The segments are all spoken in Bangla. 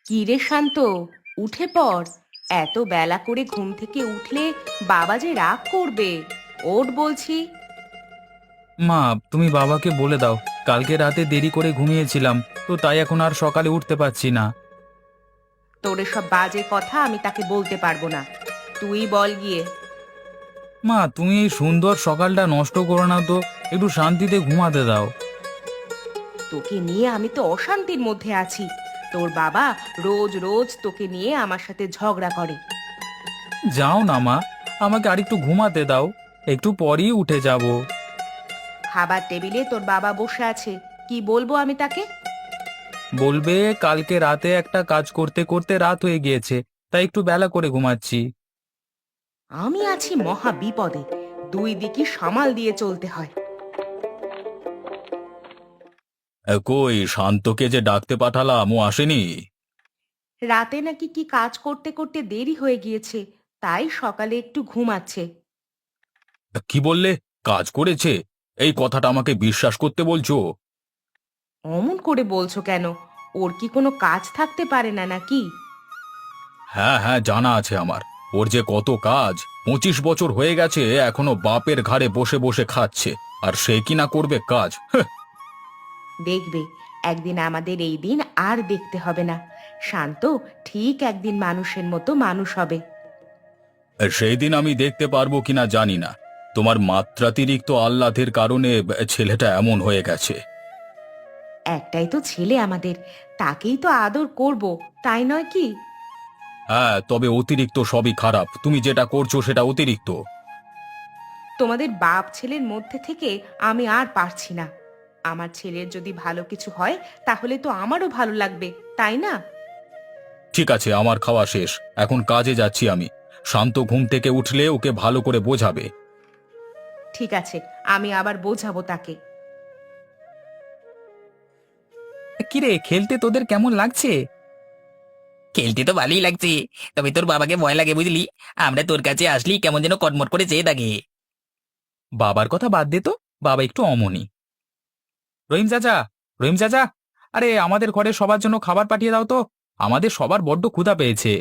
কি রে শান্ত, উঠে পড়। এত বেলা করে ঘুম থেকে উঠলে বাবা যে রাগ করবে। ওঠ বলছি। মা, তুমি বাবাকে বলে দাও কালকে রাতে দেরি করে ঘুমিয়েছিলাম, তো তাই এখন আর সকালে উঠতে পারছি না। তোর সব বাজে কথা আমি তাকে বলতে পারবো না, তুই বল গিয়ে। মা, তুমি এই সুন্দর সকালটা নষ্ট করো না তো, একটু শান্তিতে ঘুমাতে দাও। তোকে নিয়ে আমি তো অশান্তির মধ্যে আছি। তোর বাবা রোজ রোজ তোকে নিয়ে আমার সাথে ঝগড়া করে। যাও না মা, আমাকে আরেকটু ঘুমাতে দাও, একটু পরেই উঠে যাব। খাবার টেবিলে তোর বাবা বসে আছে, কি বলবো আমি তাকে? বলবে কালকে রাতে একটা কাজ করতে করতে রাত হয়ে গিয়েছে, তাই একটু বেলা করে ঘুমাচ্ছি। আমি আছি মহা বিপদে, দুই দিকই সামাল দিয়ে চলতে হয়। কই শান্তকে যে ডাকতে পাঠালাম, ও আসেনি? রাতে নাকি কি কাজ করতে করতে দেরি হয়ে গিয়েছে, তাই সকালে একটু ঘুমাচ্ছে। কি বললে? কাজ করেছে? এই কথাটা আমাকে বিশ্বাস করতে বলছো? অমন করে বলছো কেন? ওর কি কোনো কাজ থাকতে পারে না নাকি? হ্যাঁ হ্যাঁ, জানা আছে আমার। ওর যে কত কাজ, 25 বছর হয়ে গেছে এখনো বাপের ঘাড়ে বসে বসে খাচ্ছে, আর সে কিনা করবে কাজ? দেখবে, একদিন আমাদের এই দিন আর দেখতে হবে না। শান্ত ঠিক একদিন মানুষের মতো মানুষ হবে। সেই দিন আমি দেখতে পারবো কিনা জানি না। তোমার মাত্রাতিরিক্ত আহ্লাদের কারণে ছেলেটা এমন হয়ে গেছে। একটাই তো ছেলে আমাদের, তাকেই তো আদর করব, তাই নয় কি? হ্যাঁ, তবে অতিরিক্ত সবই খারাপ, তুমি যেটা করছো সেটা অতিরিক্ত। তোমাদের বাপ ছেলের মধ্যে থেকে আমি আর পারছি না। আমার ছেলের যদি ভালো কিছু হয় তাহলে তো আমারও ভালো লাগবে, তাই না? ঠিক আছে, আমার খাওয়া শেষ, এখন কাজে যাচ্ছি আমি। শান্ত ঘুম থেকে উঠলে ওকে ভালো করে বোঝাবে। ঠিক আছে, আমি আবার বোঝাবো তাকে। কিরে, খেলতে তোদের কেমন লাগছে? খেলতে তো ভালোই লাগছে। তবে তোর বাবাকে ভয় লাগে বুঝলি। আমরা তোর কাছে আসলি কেমন যেন কটমট করে চেয়ে থাকে। বাবার কথা বাদ দে তো, বাবা একটু অমনি। রহিম চাচা, রহিম চাচা, আরে আমাদের ঘরে সবার জন্য খাবার পাঠিয়ে দাও তো, আমাদের সবার বড্ড ক্ষুধা পেয়েছে।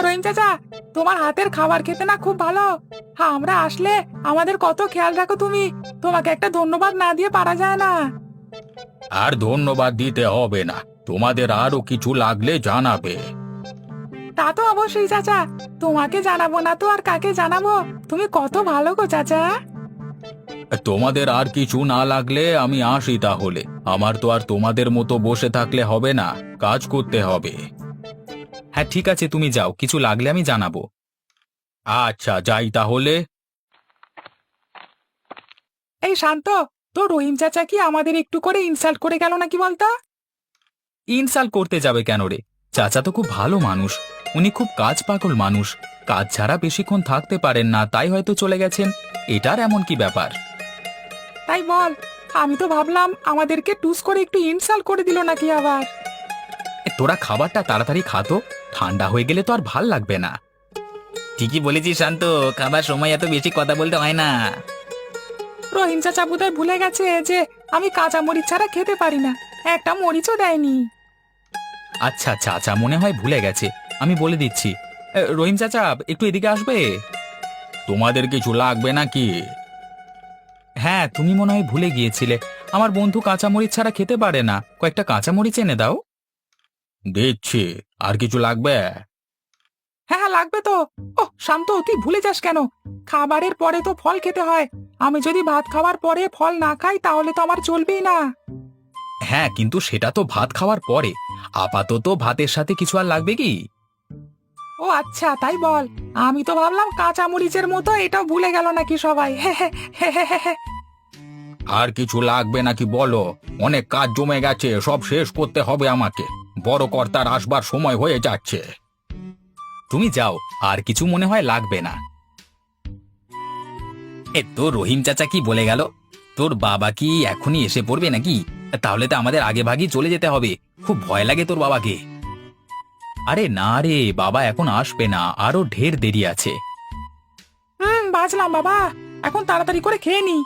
রহিম চাচা, তোমার হাতের খাবার খেতে না খুব ভালো। হ্যাঁ, আমরা আসলে আমাদের কত খেয়াল রাখো তুমি, তোমাকে একটা ধন্যবাদ না দিয়ে পারা যায় না। আর ধন্যবাদ দিতে হবে না, তোমাদের আরো কিছু লাগলে জানাবে। তা তো অবশ্যই চাচা, তোমাকে জানাবো না তো আর কাকে জানাবো, তুমি কত ভালো গো চাচা। তোমাদের আর কিছু না লাগলে আমি আসি তাহলে, আমার তো আর তোমাদের মতো বসে থাকলে হবে না, কাজ করতে হবে। হ্যাঁ ঠিক আছে, তুমি যাও, কিছু লাগলে আমি জানাবো। আচ্ছা, যাই তাহলে। এই শান্ত, তো রহিম চাচা কি আমাদের একটু করে ইনসাল্ট করে গেল নাকি বলতো? ইনসাল্ট করতে যাবে কেন রে? চাচা তো খুব ভালো মানুষ, উনি খুব কাজ পাগল মানুষ, কাজ ছাড়া বেশিক্ষণ থাকতে পারেন না, তাই হয়তো চলে গেছেন। এটার এমন কি ব্যাপার? তাই বল, আমি তো ভাবলাম আমাদেরকে টুস করে একটু ইনসাল্ট করে দিল নাকি আবার। তোরা খাবারটা তাড়াতাড়ি খাতো, ঠান্ডা হয়ে গেলে তো আর ভাল লাগবে না। ঠিকই বলেছিস শান্ত, খাবার সময় এত বেশি কথা বলতে হয় না। রহিম চাচা বোধহয় ভুলে গেছে যে আমি কাঁচা মরিচ ছাড়া খেতে পারি না, একটা মরিচও দেয়নি। আচ্ছা চাচা মনে হয় ভুলে গেছে, আমি বলে দিচ্ছি। রহিম চাচা, একটু এদিকে আসবে? তোমাদের কিছু লাগবে নাকি? হ্যাঁ, তুমি মনে হয় ভুলে গিয়েছিলে, আমার বন্ধু কাঁচামরিচ ছাড়া খেতে পারে না, কয়েকটা কাঁচামরিচ এনে দাও। দিচ্ছি। আর কিছু লাগবে? হ্যাঁ হ্যাঁ, লাগবে তো। ও শান্ত, তুই ভুলে যাস কেন? খাবারের পরে তো ফল খেতে হয়, আমি যদি ভাত খাওয়ার পরে ফল না খাই তাহলে তো আমার চলবেই না। হ্যাঁ, কিন্তু সেটা তো ভাত খাওয়ার পরে, আপাতত ভাতের সাথে কিছু আর লাগবে কি? ও আচ্ছা, তাই বল। আমি তো ভাবলাম কাঁচা মরিচের মতো এটাও ভুলে গেল নাকি সবাই। আর কিছু লাগবে নাকি বলো? অনেক কাজ জমে গেছে, সব শেষ করতে হবে আমাকে, বড় কর্তার আসবার সময় হয়ে যাচ্ছে। তুমি যাও, আর কিছু মনে হয় লাগবে না। তোর রহিম চাচা কি বলে গেল? তোর বাবা কি এখনই এসে পড়বে নাকি? তাহলে তো আমাদের আগে ভাগই চলে যেতে হবে। খুব ভয় লাগে তোর বাবাকে। আরে না রে, বাবা এখন আসবে না, আরো ঢের দেরি আছে। বাজলাম বাবা, এখন তাড়াতাড়ি করে খেয়ে নি।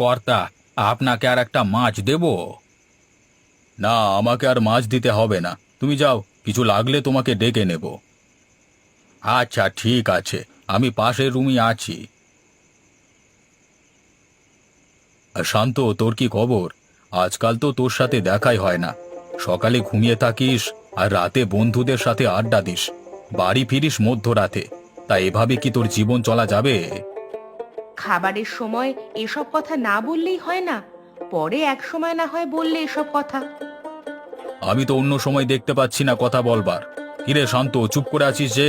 কর্তা, আপনাকে আর একটা মাছ দেব? না, আমাকে আর মাছ দিতে হবে না। তুমি যাও, কিছু লাগলে তোমাকে ডেকে নেব। আচ্ছা ঠিক আছে, আমি পাশের রুমই আছি। আর শান্ত, তোর কি খবর? আজকাল তো তোর সাথে দেখাই হয় না। সকালে ঘুমিয়ে থাকিস আর রাতে বন্ধুদের সাথে আড্ডা দিস, বাড়ি ফিরিস মধ্যরাতে। তা এভাবে কি তোর জীবন চলা যাবে? খাবারের সময় এসব কথা না বললেই হয় না? পরে এক সময় না হয় বললে এসব কথা। আমি তো অন্য সময় দেখতে পাচ্ছি না কথা বলবার। কিরে শান্ত, চুপ করে আছিস যে?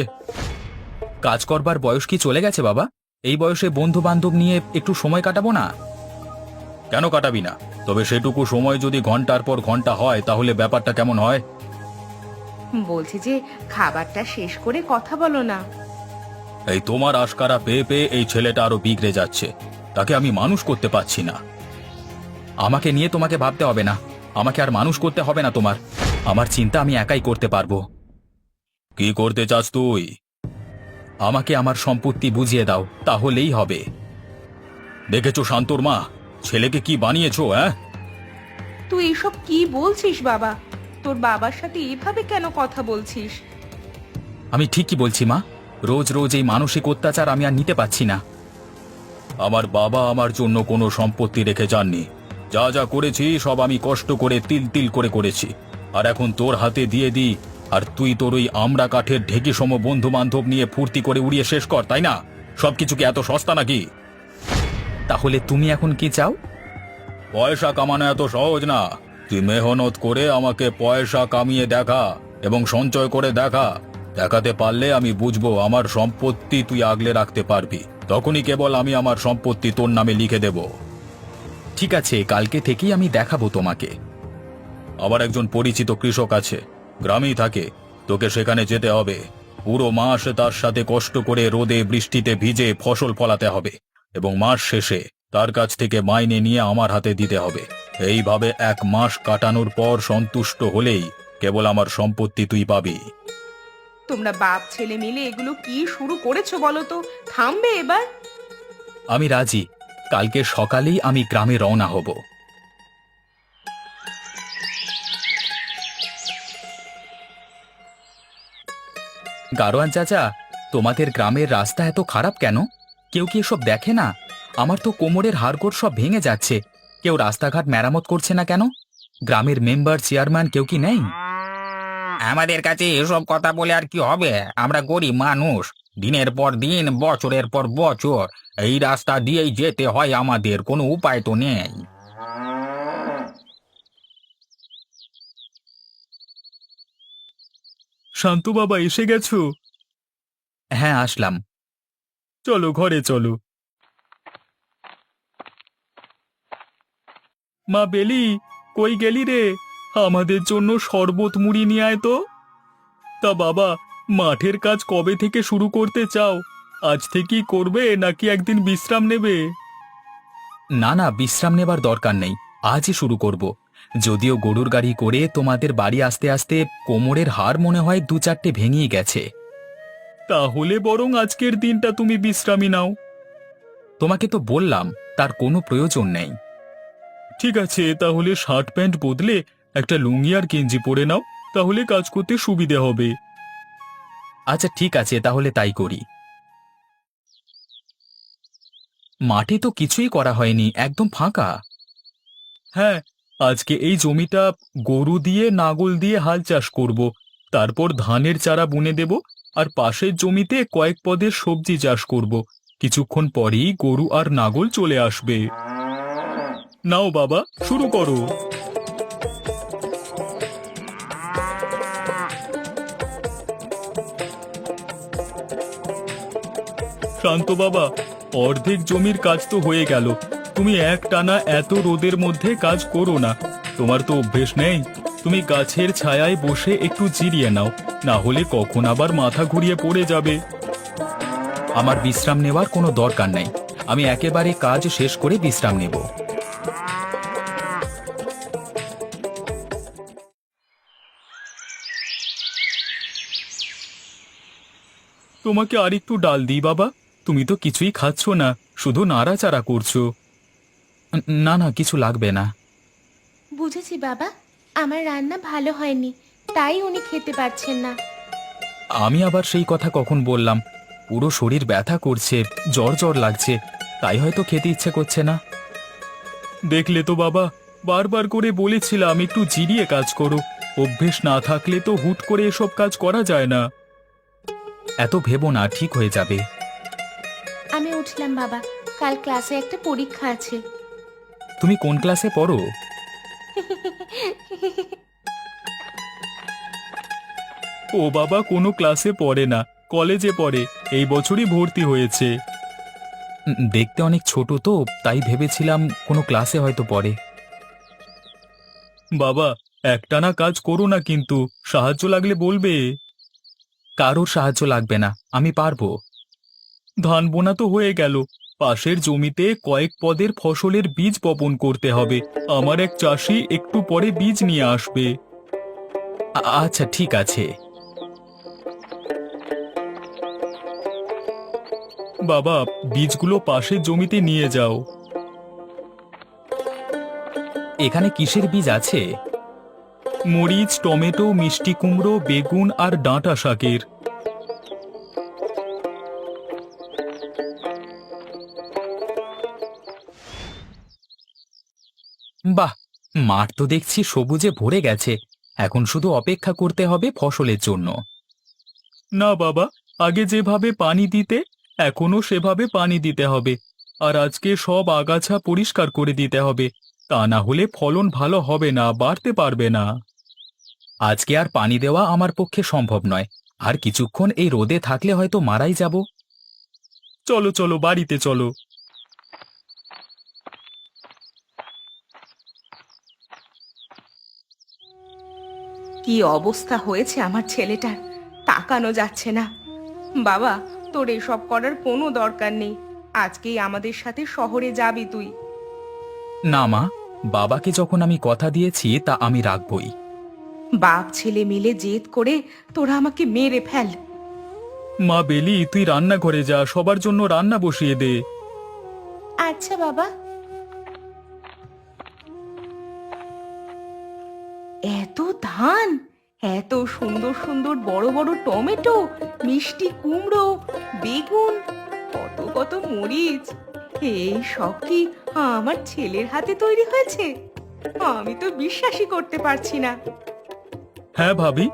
কাজ করবার বয়স কি চলে গেছে বাবা? এই বয়সে বন্ধু বান্ধব নিয়ে একটু সময় কাটাবো না? কেন কাটাবি না? তবে সেটুকু সময় যদি ঘন্টার পর ঘন্টা হয় তাহলে ব্যাপারটা কেমন হয়? বলছি যে খাবারটা শেষ করে কথা বলো না। এই তোমার আশকারা পেয়ে পেয়ে এই ছেলেটা আরো বিগড়ে যাচ্ছে। তাকে আমি মানুষ করতে পারছি না। আমাকে নিয়ে তোমাকে ভাবতে হবে না, আমাকে আর মানুষ করতে হবে না তোমার। আমার চিন্তা আমি একাই করতে পারবো। কি করতে চাস তুই? আমাকে আমার সম্পত্তি বুঝিয়ে দাও, তাহলেই হবে। দেখেছো শান্তর মা, ছেলেকে কি বানিয়েছো? তুই এসব কি বলছিস বাবা? তোর বাবার সাথে এভাবে কেন কথা বলছিস? আমি ঠিকই বলছি মা, রোজ রোজ এই মানসিক অত্যাচার আমি আর নিতে পারছি না। আমার বাবা আমার জন্য কোনো সম্পত্তি রেখে যাননি। যা যা করেছি সব আমি কষ্ট করে তিল তিল করে করেছি। আর এখন তোর হাতে দিয়ে দিই, আর তুই তোর ওই আমড়া কাঠের ঢেকি সম বন্ধু বান্ধব নিয়ে ফুর্তি করে উড়িয়ে শেষ কর, তাই না? সবকিছু কি এত সস্তা নাকি? তাহলে তুমি এখন কি চাও? পয়সা কামানো এত সহজ না। তুই মেহনত করে আমাকে পয়সা কামিয়ে দেখা এবং সঞ্চয় করে দেখা। দেখাতে পারলে আমি বুঝবো আমার সম্পত্তি তুই আগলে রাখতে পারবি। তখনই কেবল আমি আমার সম্পত্তি তোর নামে লিখে দেব। ঠিক আছে, কালকে থেকেই আমি দেখাবো তোমাকে। আমার একজন পরিচিত কৃষক আছে, গ্রামেই থাকে। তোকে সেখানে যেতে হবে। পুরো মাস তার সাথে কষ্ট করে রোদে বৃষ্টিতে ভিজে ফসল ফলাতে হবে এবং মাস শেষে তার কাছ থেকে মাইনে নিয়ে আমার হাতে দিতে হবে। এইভাবে 1 মাস কাটানোর পর সন্তুষ্ট হলেই কেবল আমার সম্পত্তি তুই পাবি। তোমরা বাপ ছেলে মিলে এগুলো কি শুরু করেছো বলো তো? থামবে এবার? আমি রাজি। কালকে সকালেই আমি গ্রামে রওনা হব। গারোয়ান চাচা, তোমাদের গ্রামের রাস্তা এত খারাপ কেন? কেউ কি এসব দেখে না? আমার তো কোমরের হাড়গোড় সব ভেঙে যাচ্ছে। কেউ রাস্তাঘাট মেরামত করছে না কেন? গ্রামের মেম্বার চেয়ারম্যান কেউ কি নেই? আমাদের কাছে এসব কথা বলে আর কি হবে? আমরা গরিব মানুষ। দিনের পর দিন, বছরের পর বছর এই রাস্তা দিয়েই যেতে হয় আমাদের, কোনো উপায় তো নেই। শান্তু বাবা, এসে গেছো? হ্যাঁ, আসলাম। চলো ঘরে চলো। মা বেলি, কই গেলি রে? আমাদের জন্য শরবত মুড়ি নিয়ে আয় তো। তা বাবা, মাঠের কাজ কবে থেকে শুরু করতে চাও? আজ থেকেই করবে নাকি একদিন বিশ্রাম নেবে? না না, বিশ্রাম নেবার দরকার নেই, আজই শুরু করব। যদিও গরুর গাড়ি করে তোমাদের বাড়ি আসতে আসতে কোমরের হাড় মনে হয় 2-4টে ভেঙেই গেছে। তাহলে বরং আজকের দিনটা তুমি বিশ্রামই নাও। তোমাকে তো বললাম তার কোনো প্রয়োজন নেই। ঠিক আছে, তাহলে শার্ট প্যান্ট বদলে একটা লুঙ্গি আর গেঞ্জি পরে নাও, তাহলে কাজ করতে সুবিধে হবে। আচ্ছা ঠিক আছে, তাহলে তাই করি। মাঠে তো কিছুই করা হয়নি, একদম ফাঁকা। হ্যাঁ, আজকে এই জমিটা গরু দিয়ে নাঙল দিয়ে হাল চাষ করব। তারপর ধানের চারা বুনে দেব, আর পাশের জমিতে কয়েক পদের সবজি চাষ করব। কিছুক্ষণ পরেই গরু আর নাঙল চলে আসবে। নাও বাবা, শুরু করো। শান্ত বাবা, অর্ধেক জমির কাজ তো হয়ে গেল। তুমি একটানা এত রোদের মধ্যে কাজ করো না, তোমার তো অভ্যেস নেই। তুমি গাছের ছায়ায় বসে একটু জিরিয়ে নাও, না হলে কখন আবার মাথা ঘুরিয়ে পড়ে যাবে। আমার বিশ্রাম নেওয়ার কোনো দরকার নেই, আমি একেবারে কাজ শেষ করে বিশ্রাম নেব। তোমাকে আরেকটু ডাল দিই বাবা? তুমি তো কিছুই খাচ্ছ না, শুধু নাড়াচাড়া করছো। না না, কিছু লাগবে না। বুঝেছি বাবা, আমার রান্না ভালো হয়নি, তাই উনি খেতে পারছেন না। আমি আবার সেই কথা কখন বললাম? পুরো শরীর ব্যথা করছে, জ্বর জ্বর লাগছে, তাই হয়তো খেতে ইচ্ছে করছে না। দেখলে তো বাবা, বারবার করে বলেছিলাম একটু জিরিয়ে কাজ করো। অভ্যেস না থাকলে তো হুট করে এসব কাজ করা যায় না। এত ভেবো না, ঠিক হয়ে যাবে। আমি উঠলাম বাবা, কাল ক্লাসে একটা পরীক্ষা আছে। তুমি কোন ক্লাসে পড়ো? ও বাবা কোনো ক্লাসে পড়ে না, কলেজে পড়ে, এই বছরই ভর্তি হয়েছে। দেখতে অনেক ছোট তো, তাই ভেবেছিলাম কোনো ক্লাসে হয়তো পড়ে। বাবা, একটানা কাজ করো না কিন্তু, সাহায্য লাগলে বলবে। কারোর সাহায্য লাগবে না, আমি পারবো। ধান বোনা তো হয়ে গেল, পাশের জমিতে কয়েক পদের ফসলের বীজ বপন করতে হবে। আমার এক চাষি একটু পরে বীজ নিয়ে আসবে। আচ্ছা ঠিক আছে। বাবা, বীজগুলো পাশের জমিতে নিয়ে যাও। এখানে কিসের বীজ আছে? মরিচ, টমেটো, মিষ্টি কুমড়ো, বেগুন আর ডাঁটা শাকের। বাহ, মাঠ তো দেখছি সবুজে ভরে গেছে। এখন শুধু অপেক্ষা করতে হবে ফসলের জন্য। না বাবা, আগে যেভাবে পানি দিতে এখনো সেভাবে পানি দিতে হবে। আর আজকে সব আগাছা পরিষ্কার করে দিতে হবে, তা না হলে ফলন ভালো হবে না, বাড়তে পারবে না। আজকে আর পানি দেওয়া আমার পক্ষে সম্ভব নয়। আর কিছুক্ষণ এই রোদে থাকলে হয়তো মারাই যাব। চলো চলো, বাড়িতে চলো। কি অবস্থা হয়েছে আমার ছেলেটার, তাকানো যাচ্ছে না। বাবা, তোর এসব করার কোনো দরকার নেই। আজকেই আমাদের সাথে শহরে যাবি তুই। না মা, বাবাকে যখন আমি কথা দিয়েছি তা আমি রাখবই। বাপ ছেলে মিলে জেদ করে তোরা আমাকে মেরে ফেল। মা বেলি, তুই রান্নাঘরে যা, সবার জন্য রান্না বসিয়ে দে। আচ্ছা বাবা। এত ধান, এত সুন্দর সুন্দর বড় বড় টমেটো, মিষ্টি কুমড়ো, বেগুন, কত কত মরিচ, এই সব কি আমার ছেলের হাতে তৈরি হয়েছে? আমি তো বিশ্বাসই করতে পারছি না। হ্যাঁ ভাবি,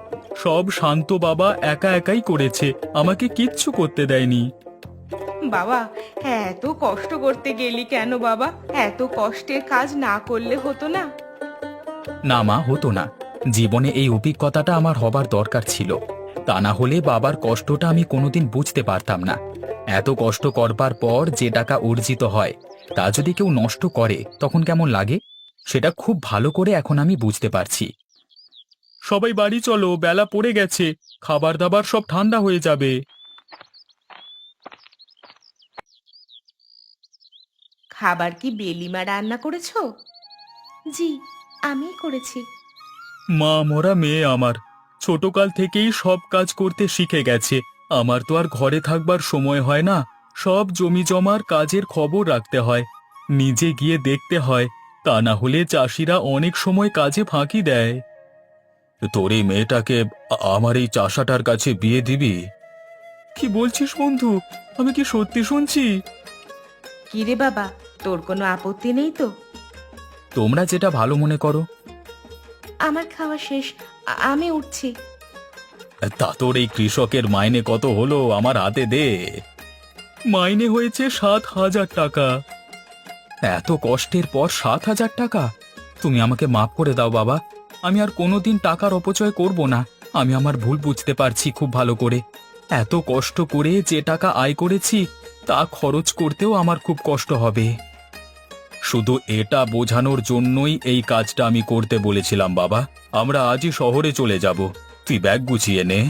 সব শান্ত বাবা একা একাই করেছে, আমাকে কিচ্ছু করতে দেয়নি। বাবা, এত কষ্ট করতে গেলি কেন বাবা? এত কষ্টের কাজ না করলে হতো না? না মা, হতো না। জীবনে এই অভিজ্ঞতাটা আমার হবার দরকার ছিল, তা না হলে বাবার কষ্টটা আমি কোনোদিন বুঝতে পারতাম না। এত কষ্ট করবার পর যে টাকা অর্জিত হয় তা যদি কেউ নষ্ট করে তখন কেমন লাগে, সেটা খুব ভালো করে এখন আমি বুঝতে পারছি। সবাই বাড়ি চলো, বেলা পড়ে গেছে, খাবার দাবার সব ঠান্ডা হয়ে যাবে। খাবার কি বেলিমা রান্না করেছো? জি, আমিই করেছি। মা মরা মেয়ে আমার, ছোটকাল থেকেই সব কাজ করতে শিখে গেছে। আমার তো আর ঘরে থাকবার সময় হয় না, সব জমি জমার কাজের খবর রাখতে হয়, নিজে গিয়ে দেখতে হয়, তা না হলে চাষিরা অনেক সময় কাজে ফাঁকি দেয়। তোর এই মেয়েটাকে আমার এই চাষাটার কাছে বিয়ে দিবি? কি বলছিস বন্ধু, আমি কি সত্যি শুনছি? কি রে বাবা, তোর কোনো আপত্তি নেই তো? তোমরা যেটা ভালো মনে করো। আমার খাওয়া শেষ, আমি উঠছি। তা তোর এই কৃষকের মাইনে কত হলো, আমার হাতে দে। মাইনে হয়েছে 7,000 টাকা। এত কষ্টের পর 7,000 টাকা? তুমি আমাকে মাফ করে দাও বাবা, আমি আর কোনোদিন টাকার অপচয় করব না। আমি আমার ভুল বুঝতে পারছি খুব ভালো করে। এত কষ্ট করে যে টাকা আয় করেছি তা খরচ করতেও আমার খুব কষ্ট হবে। শুধু এটা বোঝানোর জন্যই এই কাজটা আমি করতে বলেছিলাম বাবা। আমরা আজই শহরে চলে যাব, তুই ব্যাগ গুছিয়ে নে।